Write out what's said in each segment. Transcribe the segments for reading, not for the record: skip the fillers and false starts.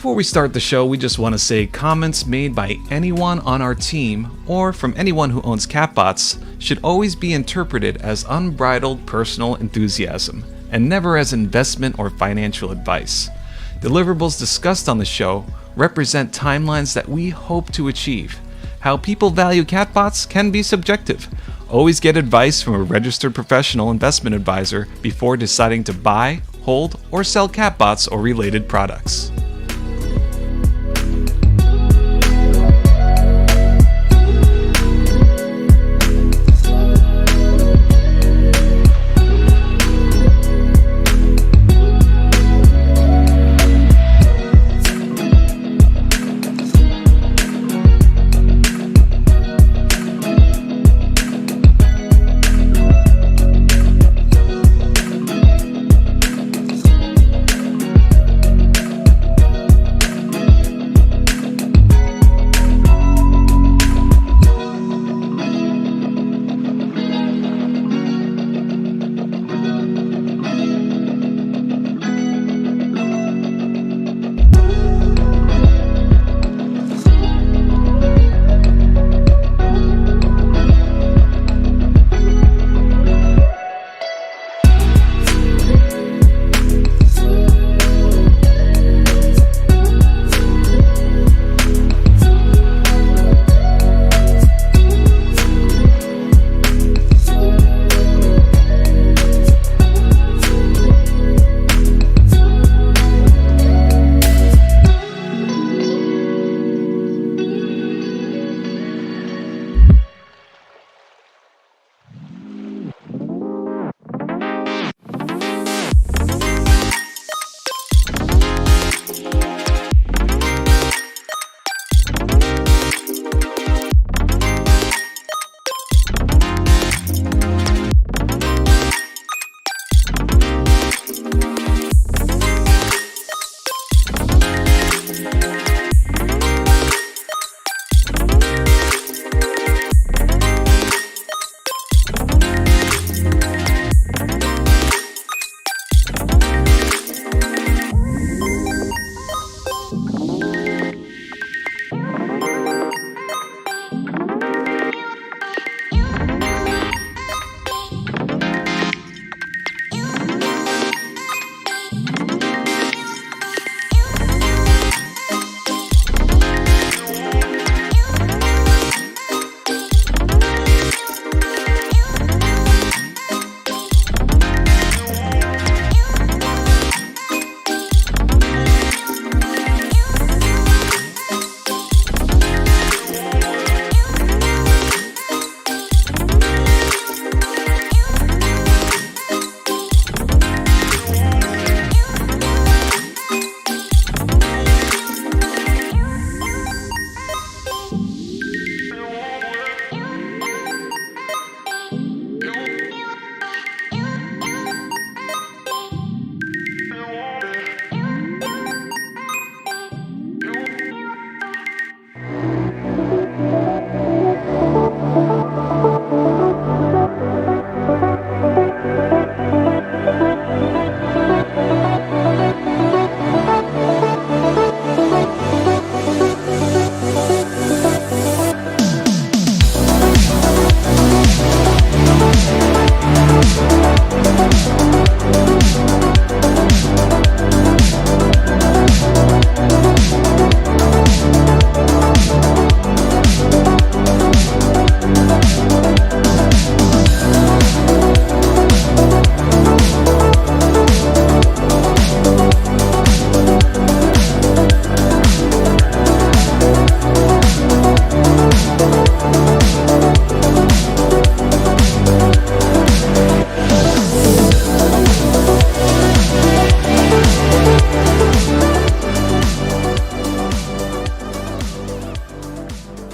Before we start the show, we just want to say comments made by anyone on our team or from anyone who owns Catbots should always be interpreted as unbridled personal enthusiasm and never as investment or financial advice. Deliverables discussed on the show represent timelines that we hope to achieve. How people value Catbots can be subjective. Always get advice from a registered professional investment advisor before deciding to buy, hold, or sell Catbots or related products.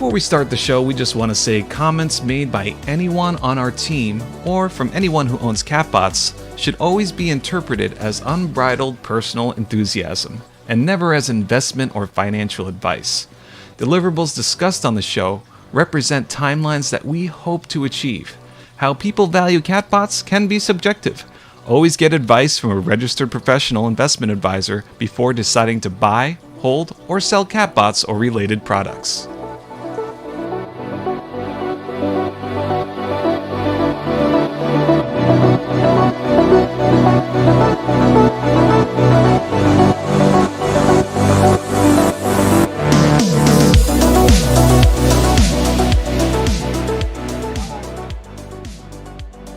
Before we start the show, we just want to say comments made by anyone on our team or from anyone who owns Catbots should always be interpreted as unbridled personal enthusiasm and never as investment or financial advice. Deliverables discussed on the show represent timelines that we hope to achieve. How people value Catbots can be subjective. Always get advice from a registered professional investment advisor before deciding to buy, hold, or sell Catbots or related products.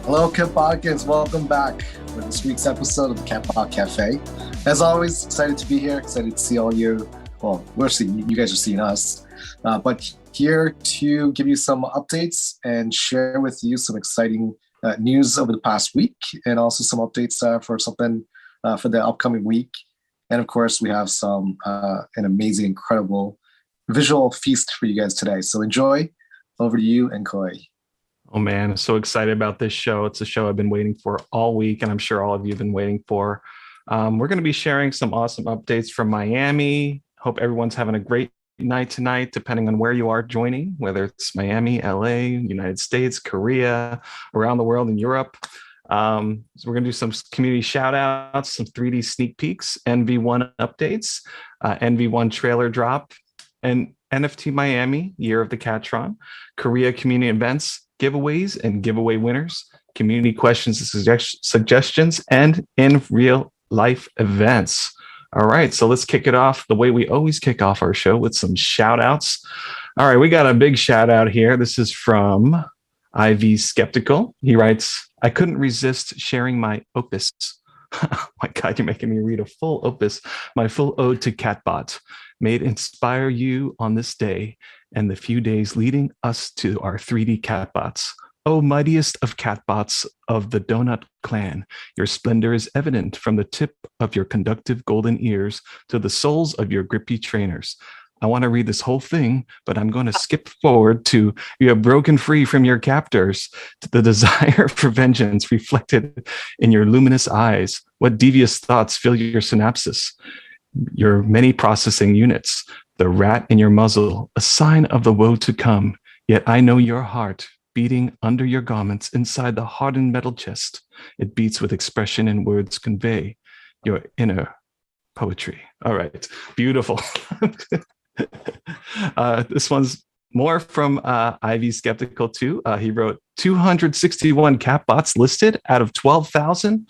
Hello, Catbots. Welcome back for this week's episode of the Catbot Cafe. As always, excited to be here. Excited to see all you. Well, we're seeing you guys are seeing us, but here to give you some updates and share with you some exciting news over the past week, and also some updates for something for the upcoming week. And of course, we have some an amazing, incredible visual feast for you guys today. So enjoy. Over to you and Koi. Oh man, I'm so excited about this show. It's a show I've been waiting for all week, and I'm sure all of you have been waiting for. We're going to be sharing some awesome updates from Miami. Hope everyone's having a great night tonight, depending on where you are joining, whether it's Miami, LA, United States, Korea, around the world, in Europe. So we're going to do some community shout outs, some 3D sneak peeks, NV1 updates, NV1 trailer drop, and NFT Miami, Year of the Catron, Korea community events, giveaways and giveaway winners, community questions and suggestions, and in real life events. All right, so let's kick it off the way we always kick off our show, with some shout outs. All right, we got a big shout out here. This is from IV Skeptical. He writes, I couldn't resist sharing my opus. Oh my God, you're making me read a full opus, my full ode to Catbot. May it inspire you on this day and the few days leading us to our 3D Catbots. O mightiest of Catbots of the Donut Clan, your splendor is evident from the tip of your conductive golden ears to the soles of your grippy trainers. I want to read this whole thing, but I'm going to skip forward to you have broken free from your captors, to the desire for vengeance reflected in your luminous eyes. What devious thoughts fill your synapses? Your many processing units, the rat in your muzzle, a sign of the woe to come. Yet I know your heart beating under your garments inside the hardened metal chest. It beats with expression and words convey your inner poetry. All right, beautiful. This one's more from IV Skeptical too. He wrote 261 Catbots listed out of 12,000.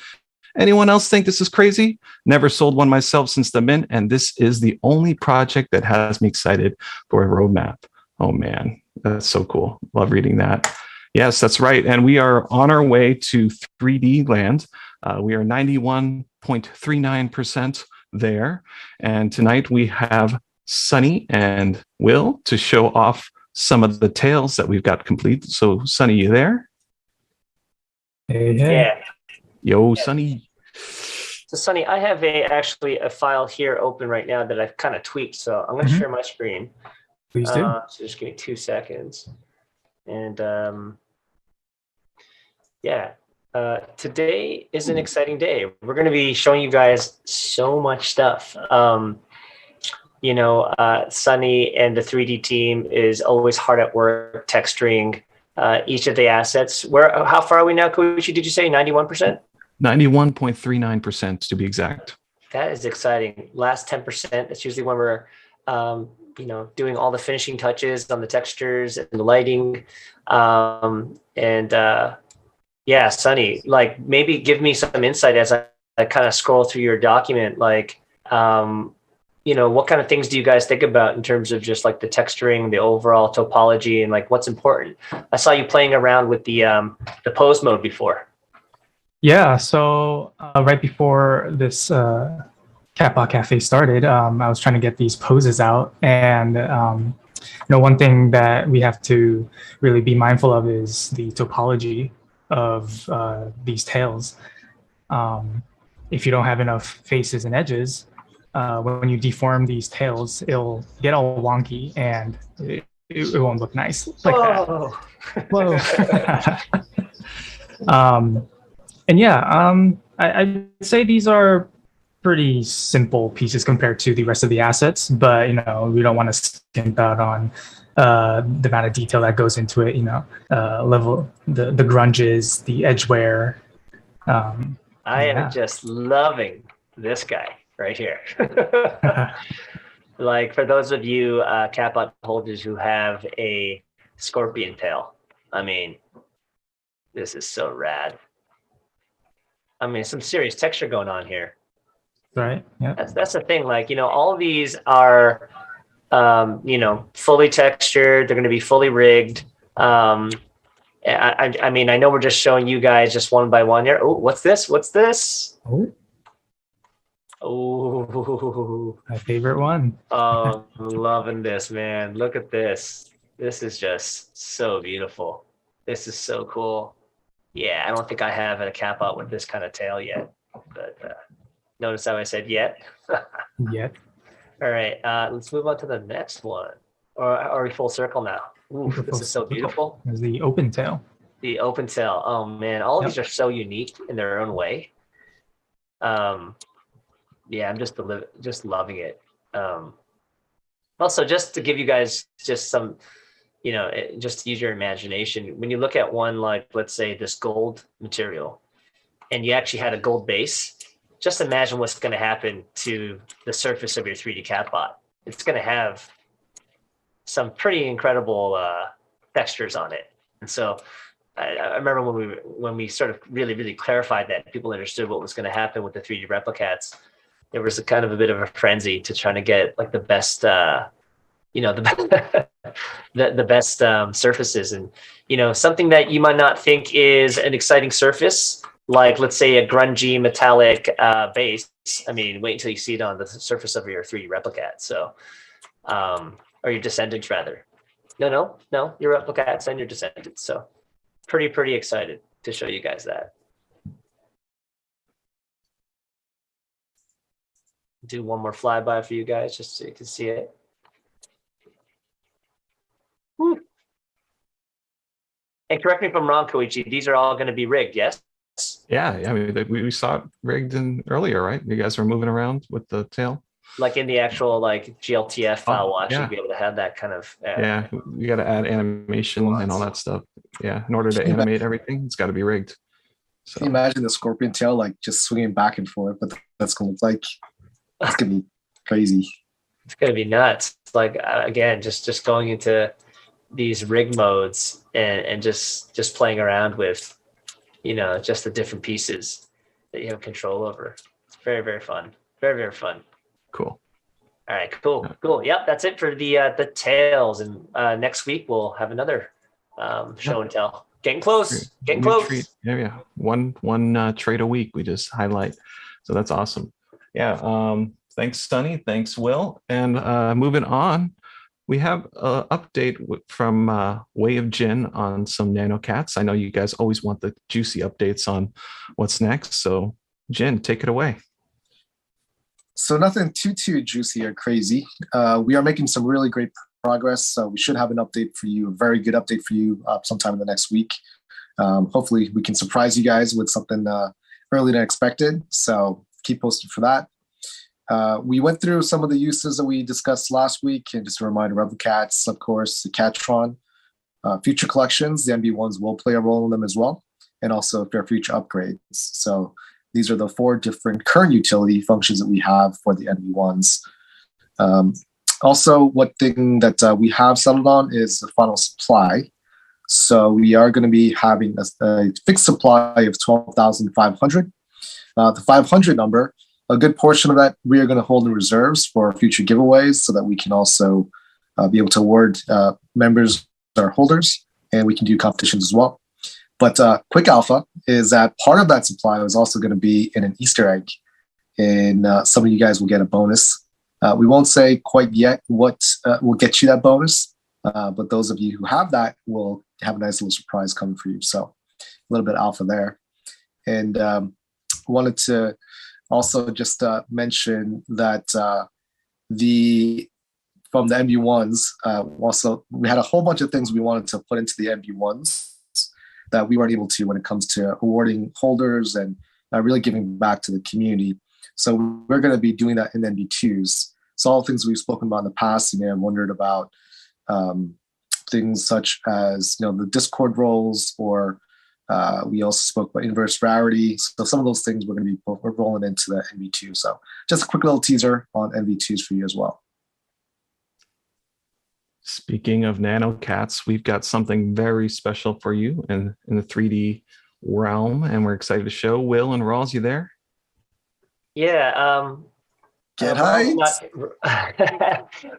Anyone else think this is crazy? Never sold one myself since the mint, and this is the only project that has me excited for a roadmap. Oh man, that's so cool. Love reading that. Yes, that's right. And we are on our way to 3D land. We are 91.39% there. And tonight we have Sunny and Will to show off some of the tales that we've got complete. So Sunny, you there? Hey. Yeah. Yo, Sunny. So Sunny, I have actually a file here open right now that I've kind of tweaked. So I'm going to share my screen. Please do. So just give me 2 seconds. And today is an exciting day. We're going to be showing you guys so much stuff. Sunny and the 3D team is always hard at work texturing each of the assets. How far are we now, Koichi? Did you say 91%? 91.39% to be exact. That is exciting. Last 10%, that's usually when we're doing all the finishing touches on the textures and the lighting. Sunny, like maybe give me some insight as I kind of scroll through your document. Like, what kind of things do you guys think about in terms of just like the texturing, the overall topology, and like what's important? I saw you playing around with the pose mode before. Yeah, so right before this Catbot Cafe started, I was trying to get these poses out. And, one thing that we have to really be mindful of is the topology of these tails. If you don't have enough faces and edges, when you deform these tails, it'll get all wonky and it won't look nice like that. Whoa. I'd say these are pretty simple pieces compared to the rest of the assets, but we don't want to skimp out on the amount of detail that goes into it. Level the grunges, the edgeware. I am just loving this guy right here. Like for those of you Catbot holders who have a scorpion tail, I mean, this is so rad. I mean, some serious texture going on here. Right. Yeah. That's the thing. Like, all of these are, fully textured. They're going to be fully rigged. I mean, I know we're just showing you guys just one by one here. Oh, what's this? What's this? Oh, My favorite one. oh, I'm loving this, man. Look at this. This is just so beautiful. This is so cool. Yeah, I don't think I have a Catbot with this kind of tail yet, but notice how I said yet. Yet. All right, let's move on to the next one. Or are we full circle now? Ooh, this is so beautiful. There's the open tail. The open tail. Oh man, all of these are so unique in their own way. Yeah, I'm just loving it. Also, just to give you guys just some, just to use your imagination, when you look at one like, let's say, this gold material, and you actually had a gold base, just imagine what's going to happen to the surface of your 3D Catbot. It's going to have some pretty incredible textures on it. And so I remember when we sort of really clarified that, people understood what was going to happen with the 3D replicats. There was a kind of a bit of a frenzy to trying to get like the best, the best surfaces, and something that you might not think is an exciting surface, like let's say a grungy metallic base. I mean, wait until you see it on the surface of your 3D replicat. So, or your descendants rather. No, your replicats and your descendants. So, pretty excited to show you guys that. Do one more flyby for you guys just so you can see it. Woo. And correct me if I'm wrong, Koichi, these are all going to be rigged, yes? Yeah, I mean, we saw it rigged in earlier, right? You guys were moving around with the tail. Like in the actual like GLTF file, we'll actually be able to have that kind of. Yeah, you got to add animation and all that stuff. Yeah, in order to animate everything, it's got to be rigged. So can you imagine the scorpion tail like just swinging back and forth? But that's going to look like. It's going to be crazy. It's going to be nuts. It's like, again, just going into these rig modes and just playing around with, just the different pieces that you have control over. It's very fun. Very fun. Cool. All right, cool. Yep, that's it for the tails. And next week we'll have another show and tell. Getting close. Yeah. One trade a week we just highlight. So that's awesome. Yeah. Thanks, Sunny. Thanks, Will. And moving on, we have an update from Way of Jin on some Nanocats. I know you guys always want the juicy updates on what's next. So, Jin, take it away. So nothing too juicy or crazy. We are making some really great progress. So we should have an update for you, a very good update for you sometime in the next week. Hopefully we can surprise you guys with something earlier than expected. So keep posted for that. We went through some of the uses that we discussed last week, and just a reminder, Replicats, of course, the Catron, future collections, the MB1s will play a role in them as well, and also if there are future upgrades. So these are the 4 different current utility functions that we have for the MB1s. Also, one thing that we have settled on is the final supply. So we are going to be having a fixed supply of 12,500. The 500 number, a good portion of that we are going to hold in reserves for future giveaways so that we can also be able to award members or holders, and we can do competitions as well. But quick alpha is that part of that supply is also going to be in an Easter egg, and some of you guys will get a bonus. We won't say quite yet what will get you that bonus, but those of you who have that will have a nice little surprise coming for you. So a little bit of alpha there. And wanted to also just mention that from the MB1s, also we had a whole bunch of things we wanted to put into the MB1s that we weren't able to when it comes to awarding holders and really giving back to the community. So we're going to be doing that in MB2s. So all the things we've spoken about in the past, you may have wondered about things such as the Discord roles, or we also spoke about inverse rarity. So some of those things we're rolling into the MV2. So just a quick little teaser on MV2s for you as well. Speaking of Nanocats, we've got something very special for you in the 3D realm, and we're excited to show. Will and Rawls, you there? Yeah. Get hyped.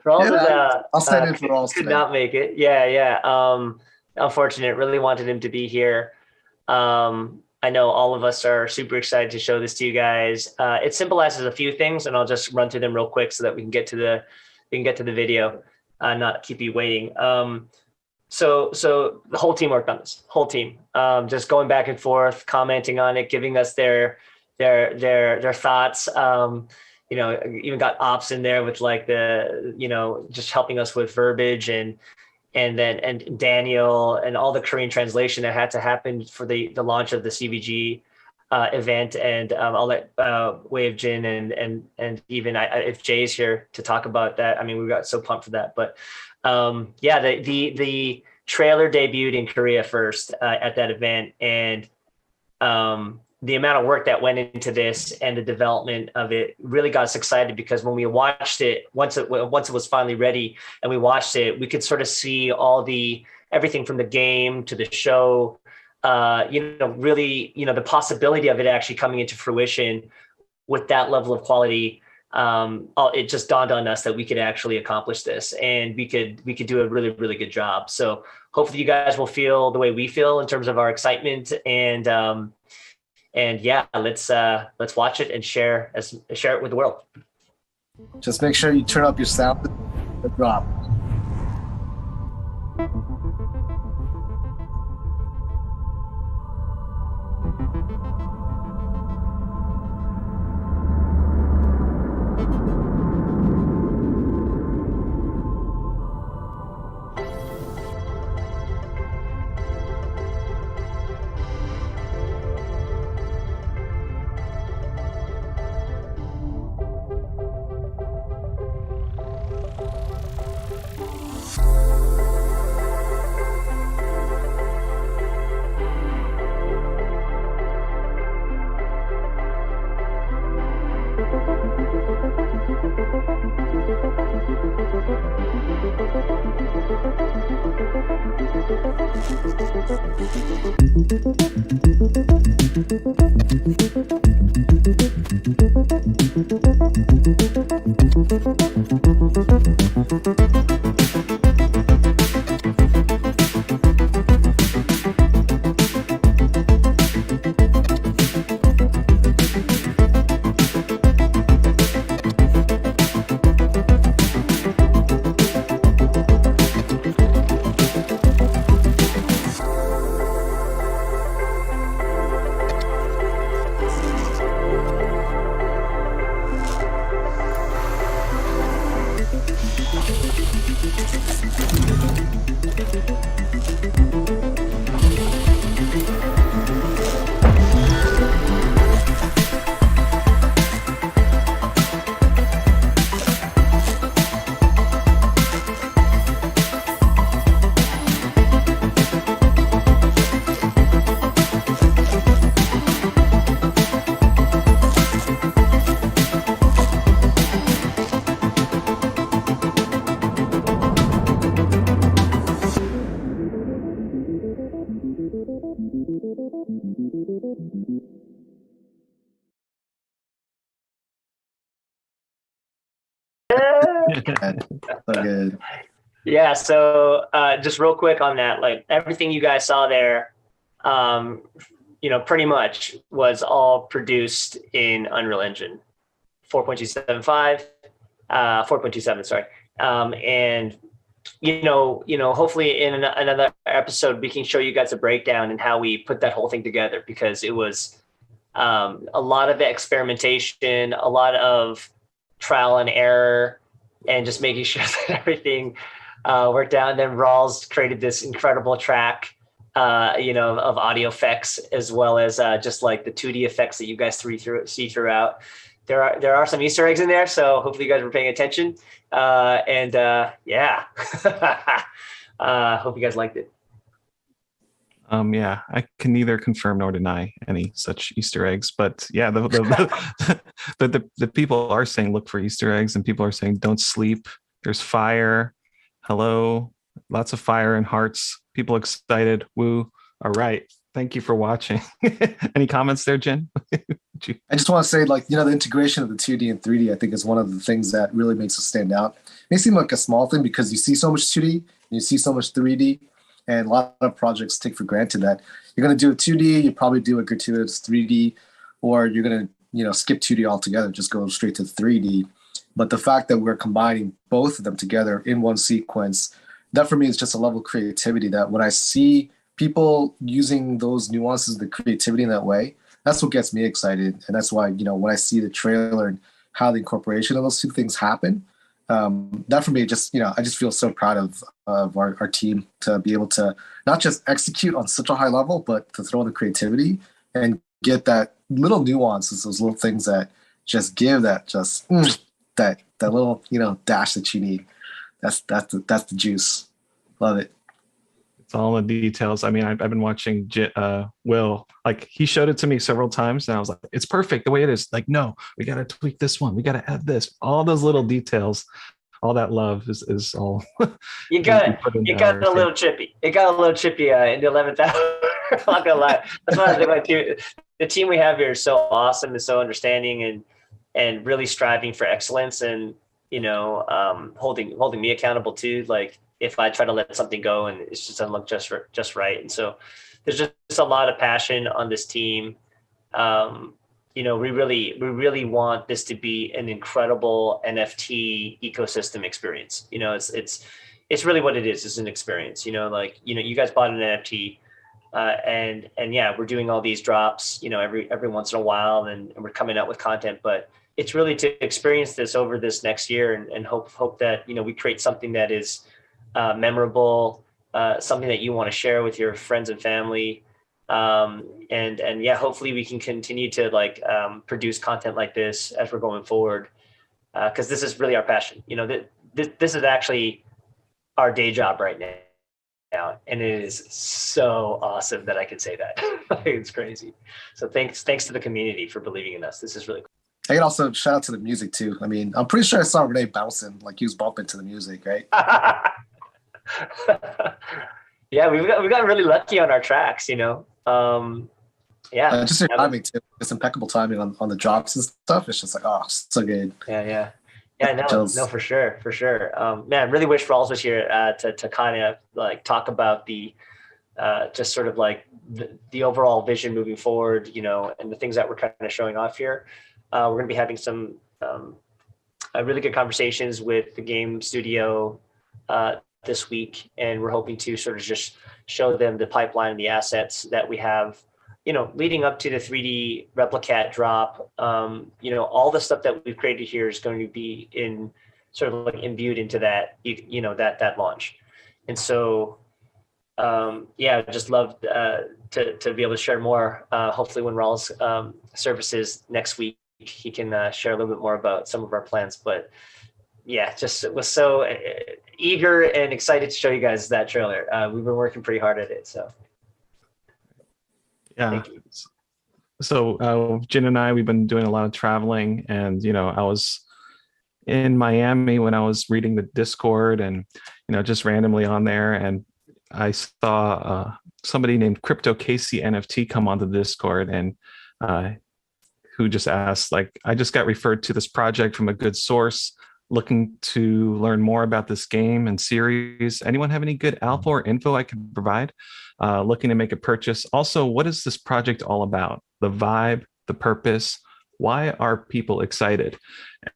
Rawls I'll send it for Rawls could today. not make it. Yeah. Unfortunate. Really wanted him to be here. I know all of us are super excited to show this to you guys. It symbolizes a few things, and I'll just run through them real quick so that we can get to the video, not keep you waiting. So the whole team worked on this. Whole team, just going back and forth, commenting on it, giving us their thoughts. Even got ops in there with like just helping us with verbiage and Daniel and all the Korean translation that had to happen for the launch of the CVG event. And I'll let Wave Jin and even if Jay's here to talk about that. I mean, we got so pumped for that. But the trailer debuted in Korea first at that event, and the amount of work that went into this and the development of it really got us excited, because when we watched it, once it was finally ready and we watched it, we could sort of see everything from the game to the show, really, the possibility of it actually coming into fruition with that level of quality. It just dawned on us that we could actually accomplish this, and we could do a really, really good job. So hopefully you guys will feel the way we feel in terms of our excitement, and yeah, let's watch it and share it with the world. Just make sure you turn up your sound. The drop. Okay. Yeah, so just real quick on that, like everything you guys saw there, pretty much was all produced in Unreal Engine 4.275, 4.27, sorry. And hopefully in another episode we can show you guys a breakdown and how we put that whole thing together, because it was a lot of experimentation, a lot of trial and error, and just making sure that everything worked out. And then Rawls created this incredible track, of audio effects, as well as just like the 2D effects that you guys see throughout. There are some Easter eggs in there, so hopefully you guys were paying attention. Yeah, hope you guys liked it. Yeah, I can neither confirm nor deny any such Easter eggs, but yeah, the people are saying look for Easter eggs, and people are saying don't sleep. There's fire. Hello. Lots of fire and hearts. People excited. Woo. All right. Thank you for watching. Any comments there, Jen? I just want to say, like, the integration of the 2D and 3D, I think, is one of the things that really makes us stand out. It may seem like a small thing because you see so much 2D, and you see so much 3D, and a lot of projects take for granted that you're going to do a 2D, you probably do a gratuitous 3D, or you're going to, skip 2D altogether, just go straight to 3D. But the fact that we're combining both of them together in one sequence, that for me is just a level of creativity that when I see people using those nuances, the creativity in that way, that's what gets me excited. And that's why, when I see the trailer and how the incorporation of those two things happen, that for me, just, I just feel so proud of our team to be able to not just execute on such a high level, but to throw in the creativity and get that little nuances, those little things that just give that just that little, dash that you need. That's the juice. Love it. It's all in the details. I mean, I've been watching Will, like he showed it to me several times and I was like, it's perfect the way it is. Like, no, we got to tweak this one. We got to add this, all those little details, all that love is all. You got a little chippy. It got a little chippy in the 11th hour. I'm not gonna lie. That's why I think the team we have here is so awesome and so understanding and really striving for excellence and, holding me accountable too. Like, if I try to let something go and it just doesn't look just right. And so there's just a lot of passion on this team. We really want this to be an incredible NFT ecosystem experience. It's really what it is. It's an experience, you guys bought an NFT and yeah, we're doing all these drops, every once in a while and we're coming out with content, but it's really to experience this over this next year and hope that, we create something that is memorable, something that you want to share with your friends and family. And yeah, hopefully we can continue to produce content like this as we're going forward. Cause this is really our passion. This is actually our day job right now. And it is so awesome that I can say that. It's crazy. So thanks to the community for believing in us. This is really cool. I can also shout out to the music too. I mean, I'm pretty sure I saw Renee bouncing, like he was bumping to the music, right? Yeah, we've got really lucky on our tracks, Yeah, just your timing too. It's impeccable timing on the drops and stuff. It's just like, oh, so good. Yeah. No, for sure. Man, I really wish Rawls was here to kind of talk about the just sort of the overall vision moving forward, and the things that we're kind of showing off here. We're going to be having some really good conversations with the game studio this week, and we're hoping to sort of just show them the pipeline and the assets that we have, leading up to the 3D Replicat drop. All the stuff that we've created here is going to be in sort of imbued into that, that launch. And so, yeah, just love to be able to share more. Hopefully when Rawls services next week, he can share a little bit more about some of our plans. But yeah, just was so eager and excited to show you guys that trailer. We've been working pretty hard at it. So yeah. So Jin and I, we've been doing a lot of traveling, and I was in Miami when I was reading the Discord, and just randomly on there, and I saw somebody named Crypto Casey NFT come onto the Discord, and who just asked, I just got referred to this project from a good source, looking to learn more about this game and series. Anyone have any good alpha or info I can provide? Looking to make a purchase. Also, what is this project all about? The vibe, the purpose, why are people excited?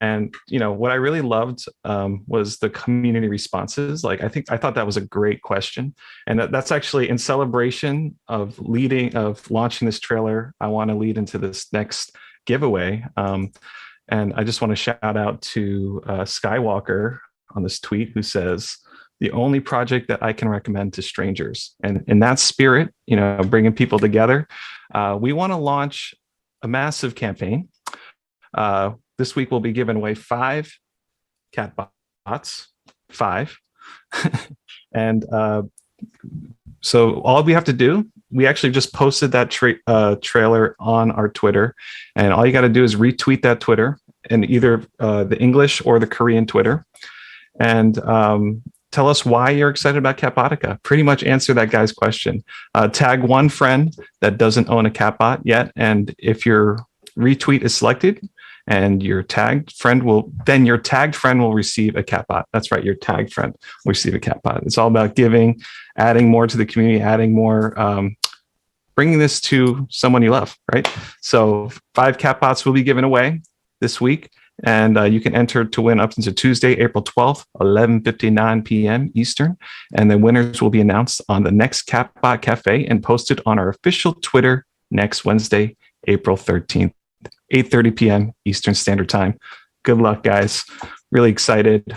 And what I really loved was the community responses. I thought that was a great question, and that's actually in celebration of launching this trailer. I want to lead into this next giveaway. And I just want to shout out to Skywalker on this tweet, who says, the only project that I can recommend to strangers. And in that spirit, bringing people together, we want to launch a massive campaign. This week we'll be giving away 5 Catbots, 5. And so all we have to do, we actually just posted that trailer on our Twitter, and all you got to do is retweet that Twitter in either the English or the Korean Twitter. And tell us why you're excited about Catbotica. Pretty much answer that guy's question. Tag one friend that doesn't own a Catbot yet, and if your retweet is selected and your tagged friend will receive a Catbot. That's right, your tagged friend will receive a Catbot. It's all about giving, adding more to the community, adding more, bringing this to someone you love, right? So 5 Catbots will be given away this week, and you can enter to win up until Tuesday, April 12th, 11:59 p.m. Eastern. And the winners will be announced on the next Catbot Cafe and posted on our official Twitter next Wednesday, April 13th, 8:30 p.m. Eastern Standard Time. Good luck, guys. Really excited.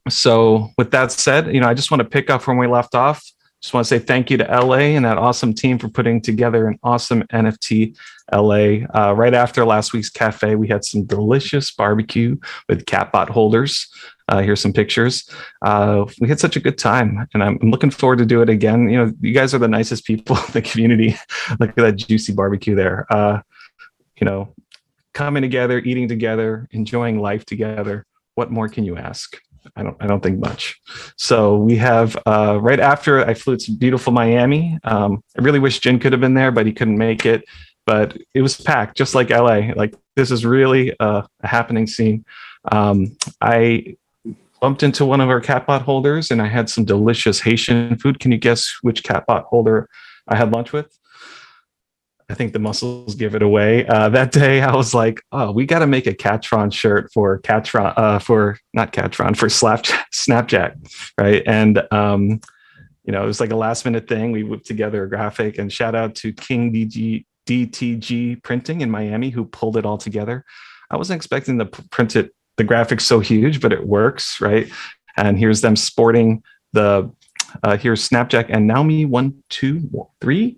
So with that said, I just want to pick up from where we left off. Just want to say thank you to LA and that awesome team for putting together an awesome NFT LA. Right after last week's cafe, we had some delicious barbecue with Catbot holders. Here's some pictures. We had such a good time, and I'm looking forward to do it again. You guys are the nicest people in the community. Look at that juicy barbecue there. Coming together, eating together, enjoying life together. What more can you ask? I don't think much. So we have right after I flew to beautiful Miami. I really wish Jin could have been there, but he couldn't make it. But it was packed, just like LA. Like, this is really a happening scene. I bumped into one of our Catbot holders, and I had some delicious Haitian food. Can you guess which Catbot holder I had lunch with? I think the muscles give it away. That day, I was like, "Oh, we got to make a Catron shirt for Snapchat, right?" And it was like a last minute thing. We whipped together a graphic, and shout out to King DTG Printing in Miami who pulled it all together. I wasn't expecting to print it, the graphic so huge, but it works, right? And here's them sporting here's Snapjack and Naomi 123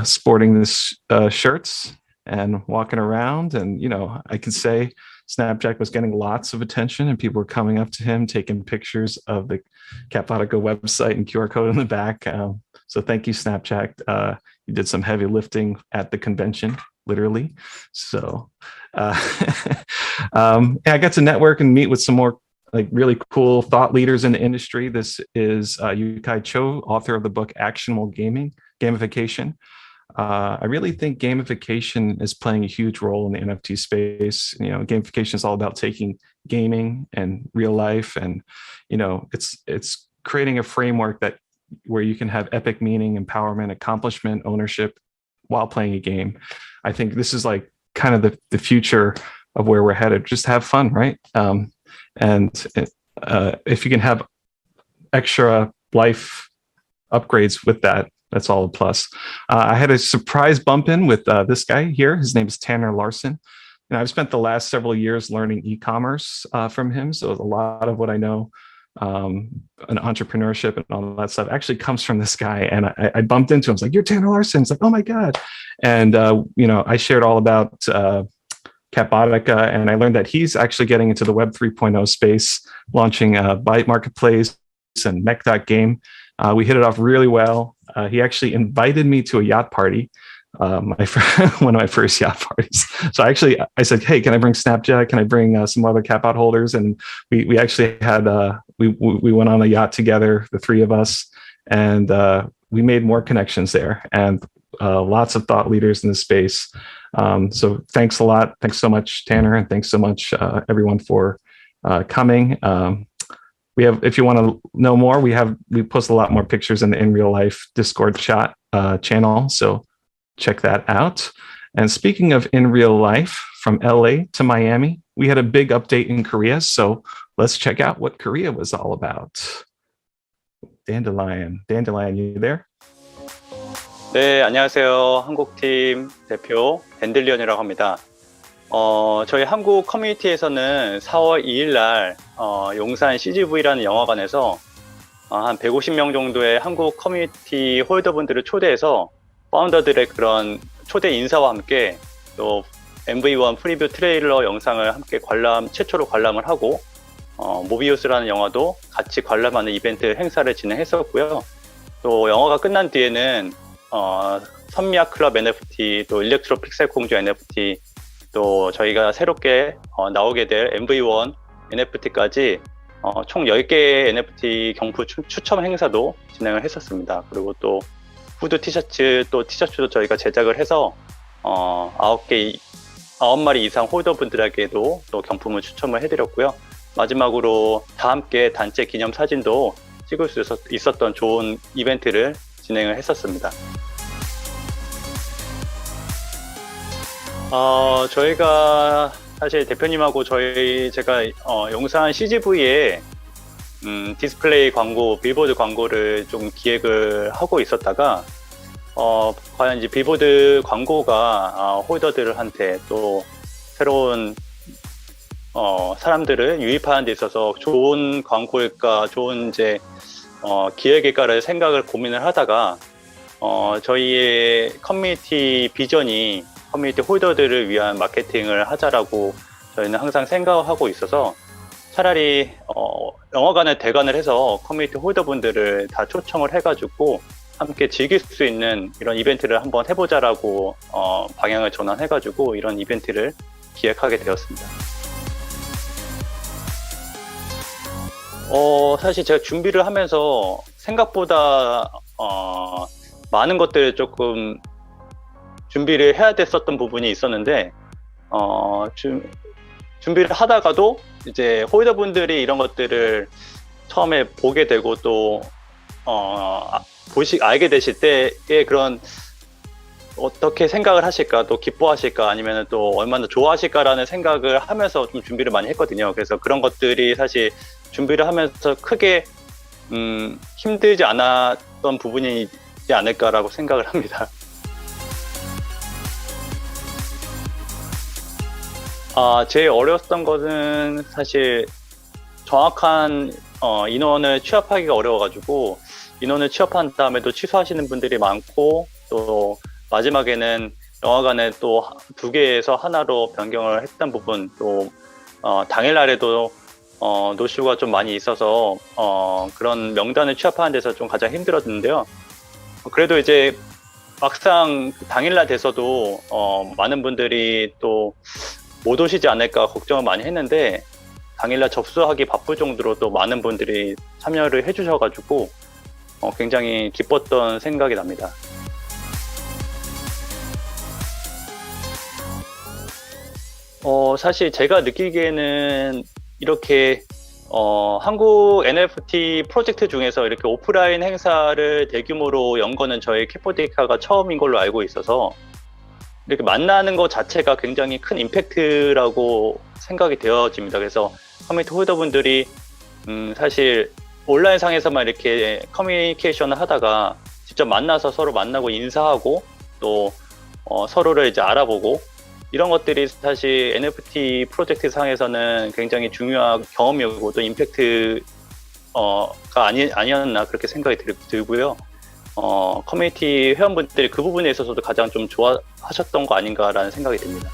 sporting this shirts and walking around. And I can say Snapjack was getting lots of attention, and people were coming up to him, taking pictures of the Catbotica website and QR code in the back. So thank you, Snapjack. You did some heavy lifting at the convention, literally. So I got to network and meet with some more really cool thought leaders in the industry. This is Yukai Cho, author of the book Actionable Gamification. I really think gamification is playing a huge role in the NFT space. Gamification is all about taking gaming and real life, and it's creating a framework where you can have epic meaning, empowerment, accomplishment, ownership while playing a game. I think this is like kind of the future of where we're headed. Just have fun, right? And if you can have extra life upgrades with that, that's all a plus. I had a surprise bump in with this guy here. His name is Tanner Larson. And I've spent the last several years learning e-commerce from him. So a lot of what I know, an entrepreneurship and all that stuff actually comes from this guy. And I bumped into him. I was like, "You're Tanner Larson." It's like, "Oh my God." And, I shared all about Catbotica, and I learned that he's actually getting into the Web 3.0 space, launching Byte Marketplace and Mech.game. We hit it off really well. He actually invited me to a yacht party, one of my first yacht parties. So I said, "Hey, can I bring Snapchat? Can I bring some other Catbot holders?" And we actually had, we went on a yacht together, the three of us, and we made more connections there, and lots of thought leaders in the space. So thanks a lot. Thanks so much, Tanner. And thanks so much, everyone, for coming. If you want to know more, we post a lot more pictures in the In Real Life Discord chat channel. So check that out. And speaking of in real life, from LA to Miami, we had a big update in Korea. So let's check out what Korea was all about. Dandelion, you there? 네, 안녕하세요. 한국팀 대표 댄들리언이라고 합니다. 저희 한국 커뮤니티에서는 4월 2일 날 용산 CGV라는 영화관에서 한 150명 정도의 한국 커뮤니티 홀더분들을 초대해서 파운더들의 그런 초대 인사와 함께 또 MV1 프리뷰 트레일러 영상을 함께 최초로 관람을 하고 모비우스라는 영화도 같이 관람하는 이벤트 행사를 진행했었고요. 또 영화가 끝난 뒤에는 선미학 클럽 NFT, 또 일렉트로 픽셀 공주 NFT, 또 저희가 새롭게 나오게 될 MV1 NFT까지 총 10개의 NFT 경품 추첨 행사도 진행을 했었습니다. 그리고 또 후드 티셔츠, 또 티셔츠도 저희가 제작을 해서 9마리 이상 홀더분들에게도 또 경품을 추첨을 해드렸고요. 마지막으로 다 함께 단체 기념 사진도 찍을 수 있었던 좋은 이벤트를 진행을 했었습니다. 저희가 사실 대표님하고 제가 용산 CGV에 디스플레이 광고, 빌보드 광고를 좀 기획을 하고 있었다가 과연 이제 빌보드 광고가 홀더들한테 또 새로운 사람들을 유입하는 데 있어서 좋은 광고일까, 좋은 이제 기획일까를 생각을 고민을 하다가 저희의 커뮤니티 비전이 커뮤니티 홀더들을 위한 마케팅을 하자라고 저희는 항상 생각하고 있어서 차라리 영화관을 대관을 해서 커뮤니티 홀더분들을 다 초청을 해가지고 함께 즐길 수 있는 이런 이벤트를 한번 해보자라고 방향을 전환해가지고 이런 이벤트를 기획하게 되었습니다. 사실 제가 준비를 하면서 생각보다 많은 것들을 조금 준비를 해야 됐었던 부분이 있었는데 준비를 하다가도 이제 홀더분들이 이런 것들을 처음에 보게 되고 또 알게 되실 때의 그런 어떻게 생각을 하실까, 또 기뻐하실까, 아니면 또 얼마나 좋아하실까라는 생각을 하면서 좀 준비를 많이 했거든요. 그래서 그런 것들이 사실 준비를 하면서 크게 힘들지 않았던 부분이지 않을까라고 생각을 합니다. 제일 어려웠던 것은 사실 정확한 인원을 취업하기가 어려워가지고 인원을 취업한 다음에도 취소하시는 분들이 많고 또 마지막에는 영화관에 또 2개에서 하나로 변경을 했던 부분, 또 당일날에도 노쇼가 좀 많이 있어서 그런 명단을 취합하는 데서 좀 가장 힘들었는데요. 그래도 이제 막상 당일날 돼서도 많은 분들이 또 못 오시지 않을까 걱정을 많이 했는데 당일날 접수하기 바쁠 정도로 또 많은 분들이 참여를 해주셔가지고 굉장히 기뻤던 생각이 납니다. 사실 제가 느끼기에는 이렇게 한국 NFT 프로젝트 중에서 이렇게 오프라인 행사를 대규모로 연 거는 저희 캣보디카가 처음인 걸로 알고 있어서 이렇게 만나는 것 자체가 굉장히 큰 임팩트라고 생각이 되어집니다. 그래서 커뮤니티 홀더분들이 사실 온라인상에서만 이렇게 커뮤니케이션을 하다가 직접 만나서 서로 만나고 인사하고 또 서로를 이제 알아보고 이런 것들이 사실 NFT 프로젝트 상에서는 굉장히 중요한 경험이고 또 임팩트가 아니었나 그렇게 생각이 들고요. 커뮤니티 회원분들이 그 부분에 있어서도 가장 좀 좋아하셨던 거 아닌가라는 생각이 듭니다.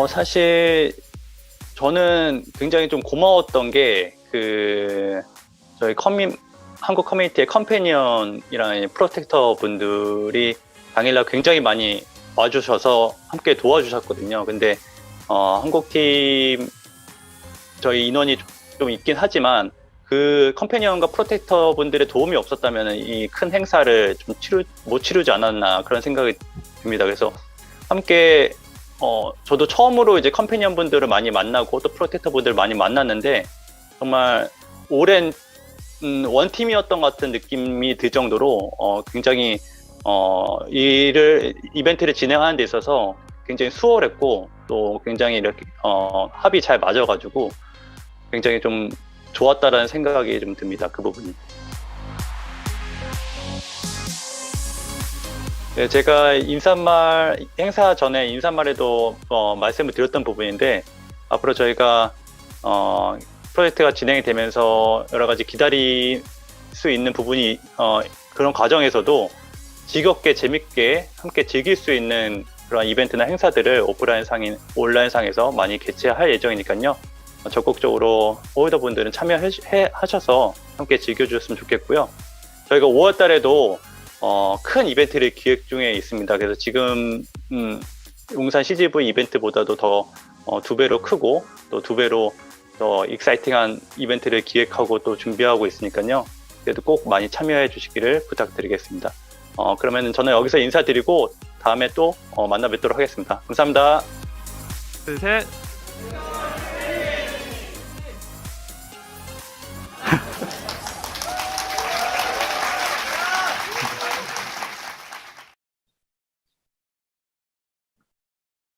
사실 저는 굉장히 좀 고마웠던 게 저희 한국 커뮤니티의 컴패니언이랑 프로텍터 분들이 당일날 굉장히 많이 와주셔서 함께 도와주셨거든요. 근데 한국팀 저희 인원이 좀 있긴 하지만 그 컴패니언과 프로텍터 분들의 도움이 없었다면 이 큰 행사를 좀 못 치르지 않았나 그런 생각이 듭니다. 그래서 함께 저도 처음으로 이제 컴패니언 분들을 많이 만나고 또 프로텍터 분들을 많이 만났는데 정말 오랜 원팀이었던 것 같은 느낌이 들 정도로 굉장히 이벤트를 진행하는 데 있어서 굉장히 수월했고 또 굉장히 이렇게 합이 잘 맞아가지고 굉장히 좀 좋았다라는 생각이 좀 듭니다. 그 부분이. 네, 제가 행사 전에 인사말에도 말씀을 드렸던 부분인데 앞으로 저희가 프로젝트가 진행이 되면서 여러 가지 기다릴 수 있는 부분이 그런 과정에서도 즐겁게 재밌게 함께 즐길 수 있는 그런 이벤트나 행사들을 온라인상에서 많이 개최할 예정이니까요. 적극적으로 홀더분들은 참여하셔서 함께 즐겨주셨으면 좋겠고요. 저희가 5월 달에도 큰 이벤트를 기획 중에 있습니다. 그래서 지금 용산 CGV 이벤트보다도 더 두 배로 크고 또 두 배로 더 익사이팅한 이벤트를 기획하고 또 준비하고 있으니까요. 그래도 꼭 많이 참여해 주시기를 부탁드리겠습니다. 그러면 저는 여기서 인사드리고 다음에 또 만나 뵙도록 하겠습니다. 감사합니다. 둘, 셋.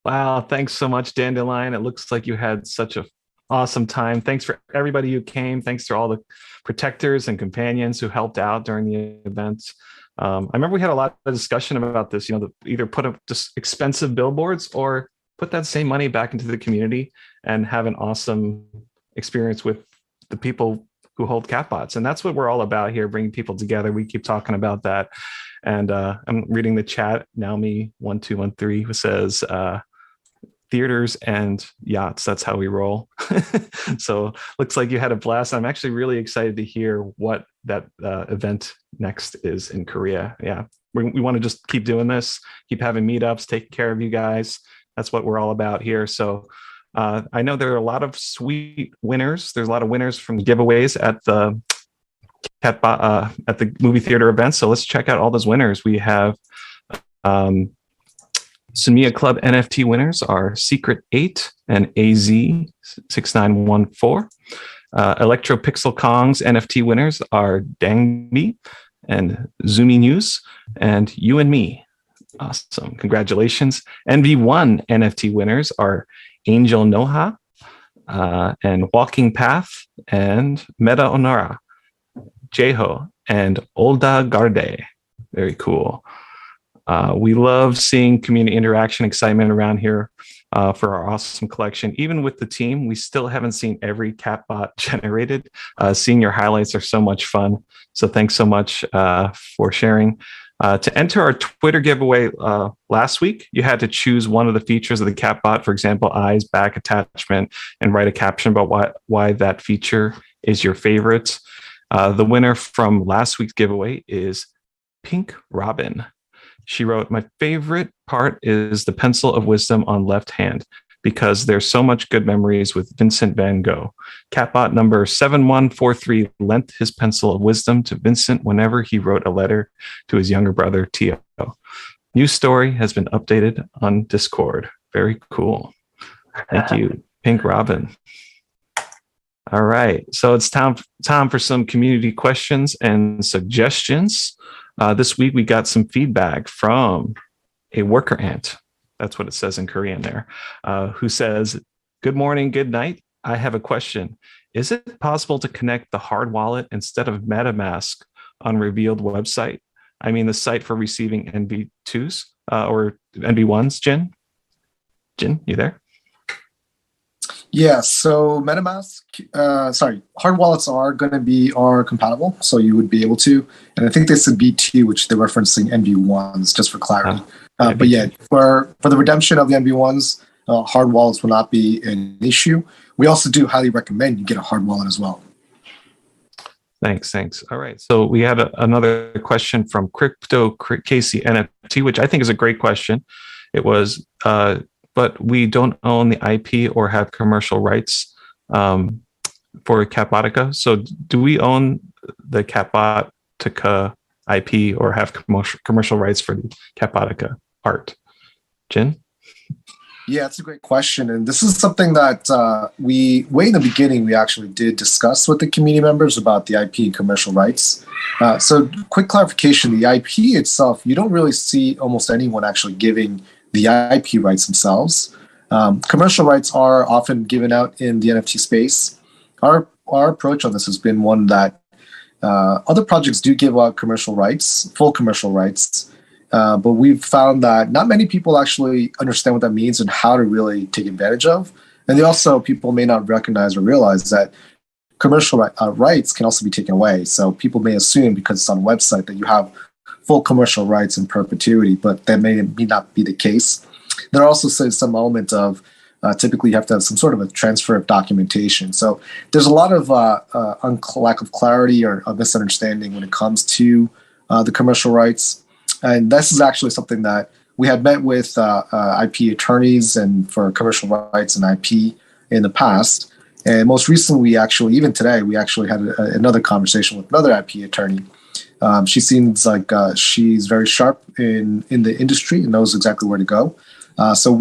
Wow, thanks so much, Dandelion. It looks like you had such a awesome time. Thanks for everybody who came. Thanks to all the protectors and companions who helped out during the event. I remember we had a lot of discussion about this, either put up just expensive billboards or put that same money back into the community and have an awesome experience with the people who hold Catbots. And that's what we're all about here, bringing people together. We keep talking about that. And I'm reading the chat. Naomi1213 who says, theaters and yachts. That's how we roll. So looks like you had a blast. I'm actually really excited to hear what that event next is in Korea. Yeah, we want to just keep doing this, keep having meetups, taking care of you guys. That's what we're all about here. So I know there are a lot of sweet winners. There's a lot of winners from giveaways at the at the movie theater event. So let's check out all those winners. We have Sumiya Club NFT winners are Secret 8 and AZ6914. Electro Pixel Kong's NFT winners are Dangmi and Zoomy News, and you and me. Awesome. Congratulations. NV1 NFT winners are Angel Noha and Walking Path and Meta Onora, Jeho, and Olda Garde. Very cool. We love seeing community interaction, excitement around here for our awesome collection. Even with the team, we still haven't seen every Catbot generated. Seeing your highlights are so much fun. So thanks so much for sharing. To enter our Twitter giveaway last week, you had to choose one of the features of the Catbot, for example, eyes, back attachment, and write a caption about why that feature is your favorite. The winner from last week's giveaway is Pink Robin. She wrote, "My favorite part is the pencil of wisdom on left hand because there's so much good memories with Vincent van Gogh. Catbot number 7143 lent his pencil of wisdom to Vincent whenever he wrote a letter to his younger brother, Tio. New story has been updated on Discord." Very cool. Thank you, Pink Robin. All right, so it's time for some community questions and suggestions. This week, we got some feedback from a worker ant. That's what it says in Korean there, who says, "Good morning, good night. I have a question. Is it possible to connect the hard wallet instead of MetaMask on revealed website? I mean, the site for receiving NV2s or NV1s, Jin? Jin, you there? Yeah, so hard wallets are going to be compatible, so you would be able to. And I think they said B2, which they're referencing NV1s, just for clarity. But yeah, for the redemption of the NV1s, hard wallets will not be an issue. We also do highly recommend you get a hard wallet as well. Thanks. All right, so we had another question from Crypto Casey NFT, which I think is a great question. It was, but we don't own the IP or have commercial rights for Catbotica. So do we own the Catbotica IP or have commercial rights for the Catbotica art? Jin? Yeah, it's a great question. And this is something that way in the beginning, we actually did discuss with the community members about the IP and commercial rights. So quick clarification, the IP itself, you don't really see almost anyone actually giving the IP rights themselves. Commercial rights are often given out in the NFT space. Our approach on this has been one that other projects do give out commercial rights, full commercial rights, but we've found that not many people actually understand what that means and how to really take advantage of. And people may not recognize or realize that commercial rights can also be taken away. So people may assume because it's on a website that you have full commercial rights in perpetuity, but that may not be the case. There are also some element of typically you have to have some sort of a transfer of documentation. So there's a lot of lack of clarity or a misunderstanding when it comes to the commercial rights. And this is actually something that we had met with IP attorneys and for commercial rights and IP in the past. And most recently, even today, we actually had another conversation with another IP attorney. She seems like she's very sharp in the industry and knows exactly where to go. So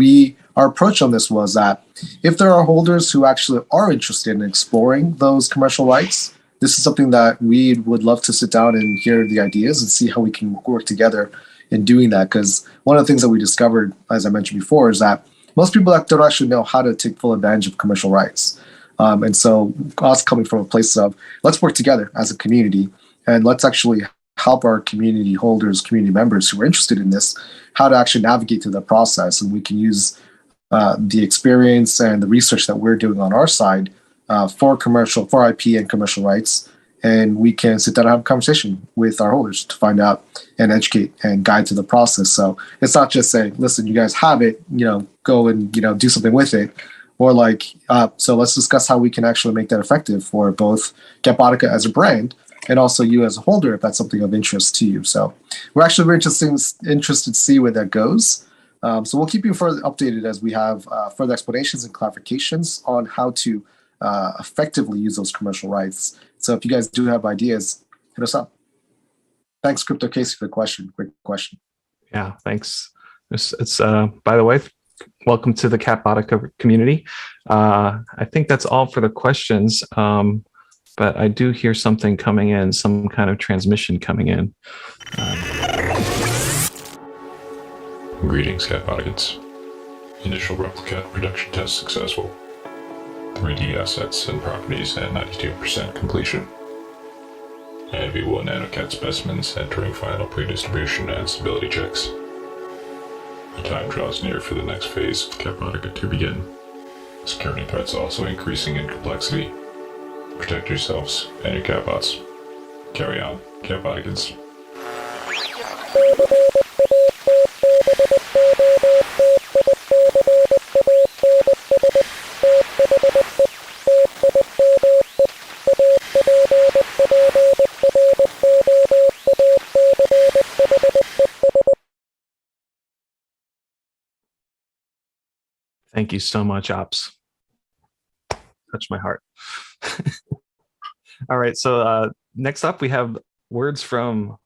our approach on this was that if there are holders who actually are interested in exploring those commercial rights, this is something that we would love to sit down and hear the ideas and see how we can work together in doing that. Because one of the things that we discovered, as I mentioned before, is that most people don't actually know how to take full advantage of commercial rights. And so us coming from a place of let's work together as a community and let's actually help our community holders, community members who are interested in this, how to actually navigate through the process. And we can use the experience and the research that we're doing on our side for IP and commercial rights. And we can sit down and have a conversation with our holders to find out and educate and guide to the process. So it's not just saying, listen, you guys have it, go and, do something with it. Or so let's discuss how we can actually make that effective for both Catbotica as a brand and also you as a holder, if that's something of interest to you. So we're actually very interested to see where that goes. So we'll keep you further updated as we have further explanations and clarifications on how to effectively use those commercial rights. So if you guys do have ideas, hit us up. Thanks, Crypto Casey, for the question. Great question. Yeah, thanks. It's by the way, welcome to the Catbotica community. I think that's all for the questions, but I do hear something coming in, some kind of transmission coming in. Greetings, Catboticans. Initial replica production test successful. 3D assets and properties at 92% completion. NV1 Nanocat specimens entering final pre-distribution and stability checks. The time draws near for the next phase of Catbotica to begin. Security threats also increasing in complexity. Protect yourselves and your Catbots. Carry on, Catboticans. Thank you so much, Ops. Touch my heart. All right, so next up we have words of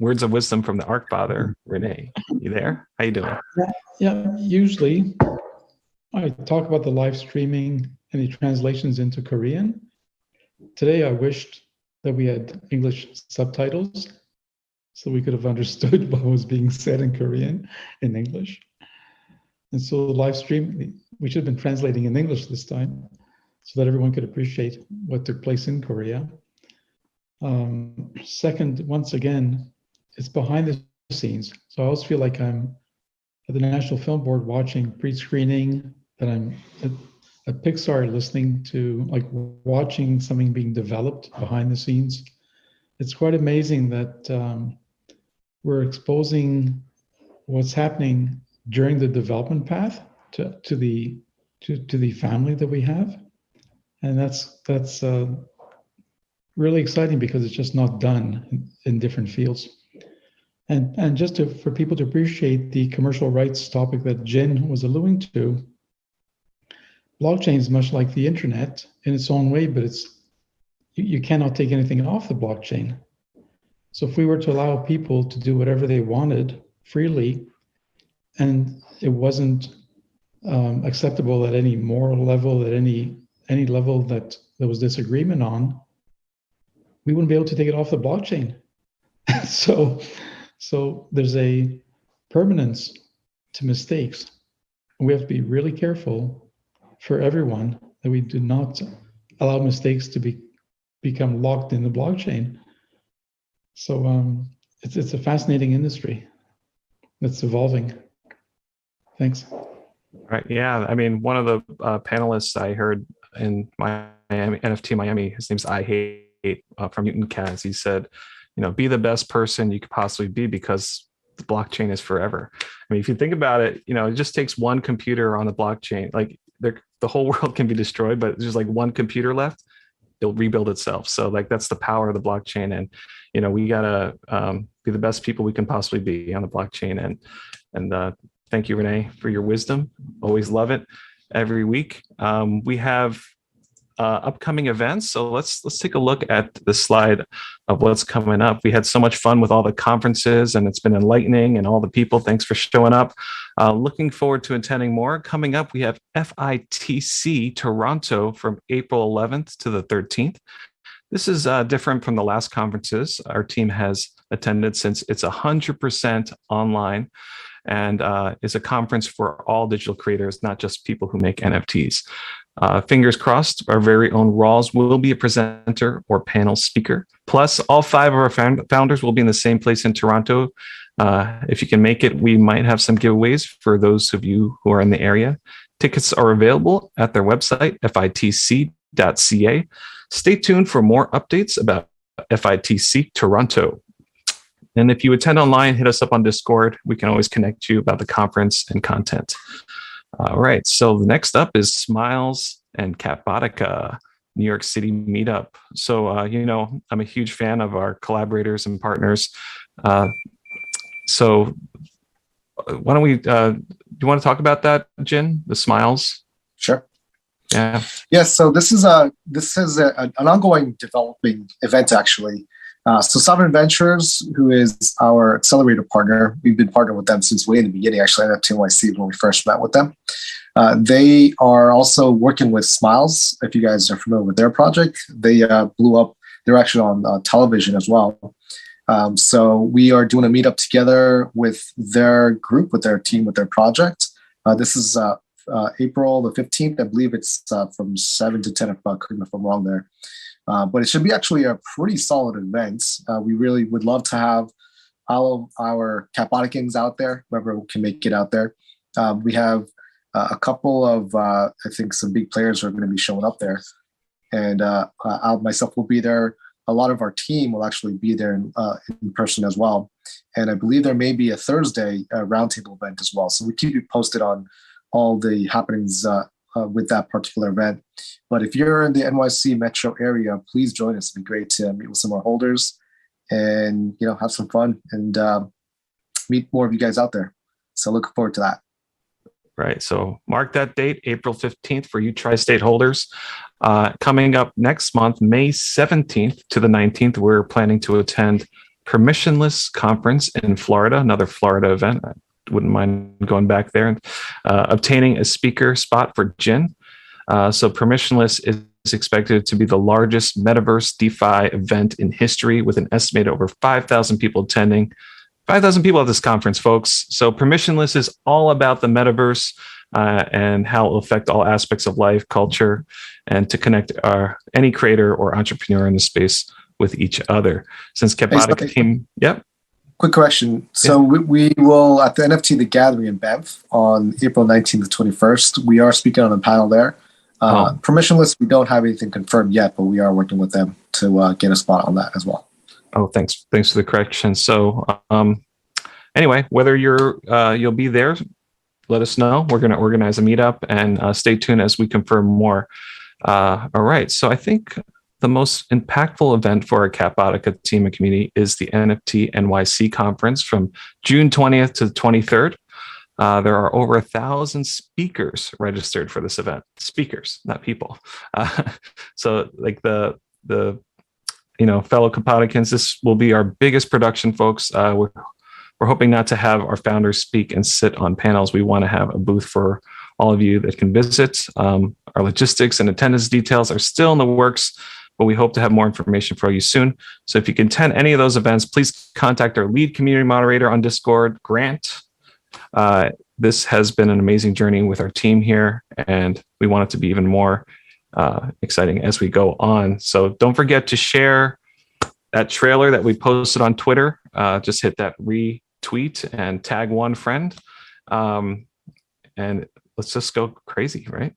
wisdom from the Ark Father, Renee. You there? How you doing? Yeah, usually I talk about the live streaming and the translations into Korean. Today I wished that we had English subtitles so we could have understood what was being said in Korean in English. And so the live stream, we should have been translating in English this time so that everyone could appreciate what took place in Korea. Second, once again, it's behind the scenes. So I always feel like I'm at the National Film Board watching pre-screening, that I'm at Pixar listening to, like watching something being developed behind the scenes. It's quite amazing that we're exposing what's happening during the development path to the family that we have, and that's really exciting because it's just not done in different fields. And just for people to appreciate the commercial rights topic that Jin was alluding to, blockchain is much like the internet in its own way, but you cannot take anything off the blockchain. So if we were to allow people to do whatever they wanted freely, and it wasn't acceptable at any moral level, at any level that there was disagreement on, we wouldn't be able to take it off the blockchain. So there's a permanence to mistakes. And we have to be really careful for everyone that we do not allow mistakes to become locked in the blockchain. So it's a fascinating industry that's evolving. Thanks. Right. Yeah. I mean, one of the panelists I heard in Miami, NFT Miami, his name's I Hate from Newton Kaz. He said, be the best person you could possibly be because the blockchain is forever. I mean, if you think about it, it just takes one computer on the blockchain. Like the whole world can be destroyed, but there's like one computer left, it'll rebuild itself. So like that's the power of the blockchain. And, we gotta be the best people we can possibly be on the blockchain. And thank you, Renee, for your wisdom. Always love it every week. We have upcoming events. So let's take a look at the slide of what's coming up. We had so much fun with all the conferences, and it's been enlightening, and all the people. Thanks for showing up. Looking forward to attending more. Coming up, we have FITC Toronto from April 11th to the 13th. This is different from the last conferences our team has attended, since it's 100% online, and is a conference for all digital creators, not just people who make NFTs. Fingers crossed, our very own Rawls will be a presenter or panel speaker. Plus, all 5 of our founders will be in the same place in Toronto. If you can make it, we might have some giveaways for those of you who are in the area. Tickets are available at their website, fitc.ca. Stay tuned for more updates about FITC Toronto. And if you attend online, hit us up on Discord. We can always connect you about the conference and content. All right, so the next up is Smiles and Catbotica, New York City meetup. So, I'm a huge fan of our collaborators and partners. So why don't we, do you want to talk about that, Jin, the Smiles? Sure. Yeah. Yes. So this is an ongoing developing event, actually. So Sovereign Ventures, who is our accelerator partner, we've been partnered with them since way in the beginning, actually, at NYC when we first met with them. They are also working with Smiles. If you guys are familiar with their project, they blew up. They're actually on television as well. So we are doing a meetup together with their group, with their team, with their project. This is April the 15th. I believe it's from 7 to 10 o'clock, correct me if I'm wrong there. But it should be actually a pretty solid event. We really would love to have all of our Catboticans out there, whoever can make it out there. We have a couple of, I think, some big players who are going to be showing up there. And I myself will be there. A lot of our team will actually be there in person as well. And I believe there may be a Thursday roundtable event as well. So we keep you posted on all the happenings with that particular event. But if you're in the NYC metro area, please join us. It'd be great to meet with some of our holders and, have some fun and meet more of you guys out there. So looking forward to that. Right. So mark that date, April 15th, for you tri-state holders. Coming up next month, May 17th to the 19th, we're planning to attend Permissionless Conference in Florida, another Florida event. I wouldn't mind going back there and obtaining a speaker spot for Jin. So Permissionless is expected to be the largest metaverse DeFi event in history, with an estimated over 5,000 people attending. 5,000 people at this conference, folks. So Permissionless is all about the metaverse and how it will affect all aspects of life, culture, and to connect any creator or entrepreneur in the space with each other. Since Catbotica came, yep. Quick question. So we will, at the NFT The Gathering in Banff on April 19th to 21st, we are speaking on a panel there. Permissionless, we don't have anything confirmed yet, but we are working with them to get a spot on that as well. Oh, thanks for the correction. So anyway, whether you'll be there, let us know. We're going to organize a meetup, and stay tuned as we confirm more. All right. So I think the most impactful event for our Catbotica team and community is the NFT NYC conference from June 20th to the 23rd. There are over 1,000 speakers registered for this event. Speakers, not people. So like the fellow Catboticans, this will be our biggest production, folks. We're hoping not to have our founders speak and sit on panels. We want to have a booth for all of you that can visit. Our logistics and attendance details are still in the works, but we hope to have more information for you soon. So if you can attend any of those events, please contact our lead community moderator on Discord, Grant. This has been an amazing journey with our team here, and we want it to be even more exciting as we go on. So don't forget to share that trailer that we posted on Twitter. Just hit that retweet and tag one friend. And let's just go crazy, right?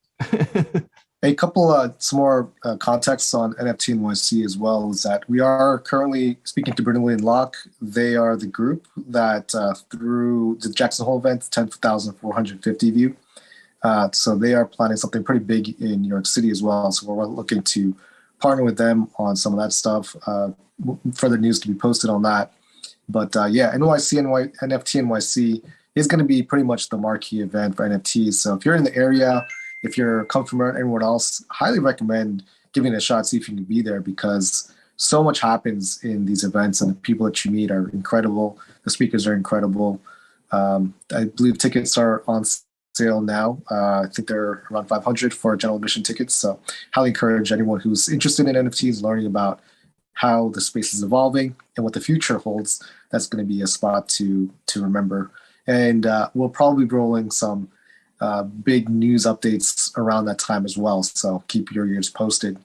A couple some more contexts on NFT NYC as well is that we are currently speaking to Bernouilli and Locke. They are the group that through the Jackson Hole event, 10,450 view. So they are planning something pretty big in New York City as well. So we're looking to partner with them on some of that stuff. Further news to be posted on that. But yeah, NFT NYC is going to be pretty much the marquee event for NFTs. So if you're in the area, if you're comfortable with anyone else, highly recommend giving it a shot, see if you can be there, because so much happens in these events and the people that you meet are incredible. The speakers are incredible. I believe tickets are on sale now. I think they're around 500 for general admission tickets. So highly encourage anyone who's interested in NFTs, learning about how the space is evolving and what the future holds. That's going to be a spot to remember. And we'll probably be rolling some big news updates around that time as well. So keep your ears posted.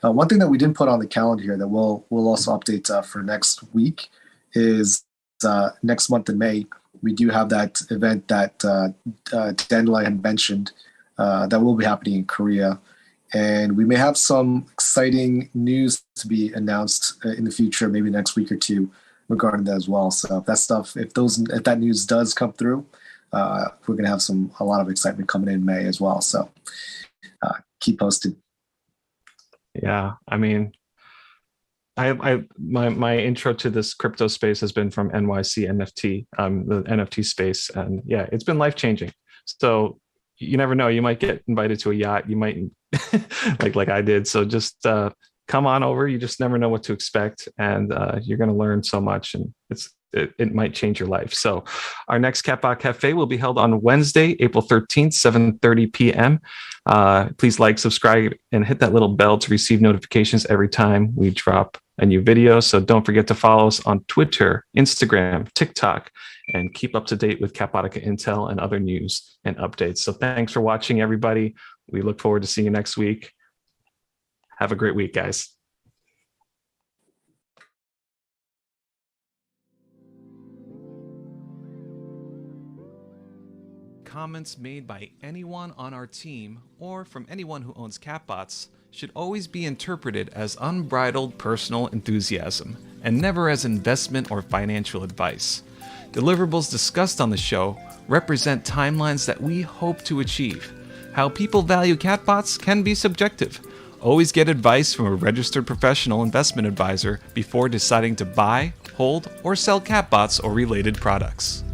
One thing that we didn't put on the calendar here that we'll also update for next week is next month in May, we do have that event that Dandelion had mentioned that will be happening in Korea. And we may have some exciting news to be announced in the future, maybe next week or two, regarding that as well. So if that news does come through, we're going to have a lot of excitement coming in May as well. So keep posted. Yeah, I mean, my intro to this crypto space has been from NYC NFT, the NFT space, and yeah, it's been life changing. So you never know, you might get invited to a yacht, you might like I did. So just come on over. You just never know what to expect, and you're going to learn so much, and it might change your life. So our next Catbot Cafe will be held on Wednesday, April 13th, 7:30 p.m. Please like, subscribe, and hit that little bell to receive notifications every time we drop a new video. So don't forget to follow us on Twitter, Instagram, TikTok, and keep up to date with Catbotica Intel and other news and updates. So thanks for watching, everybody. We look forward to seeing you next week. Have a great week, guys. Comments made by anyone on our team or from anyone who owns Catbots should always be interpreted as unbridled personal enthusiasm and never as investment or financial advice. Deliverables discussed on the show represent timelines that we hope to achieve. How people value Catbots can be subjective. Always get advice from a registered professional investment advisor before deciding to buy, hold, or sell Catbots or related products.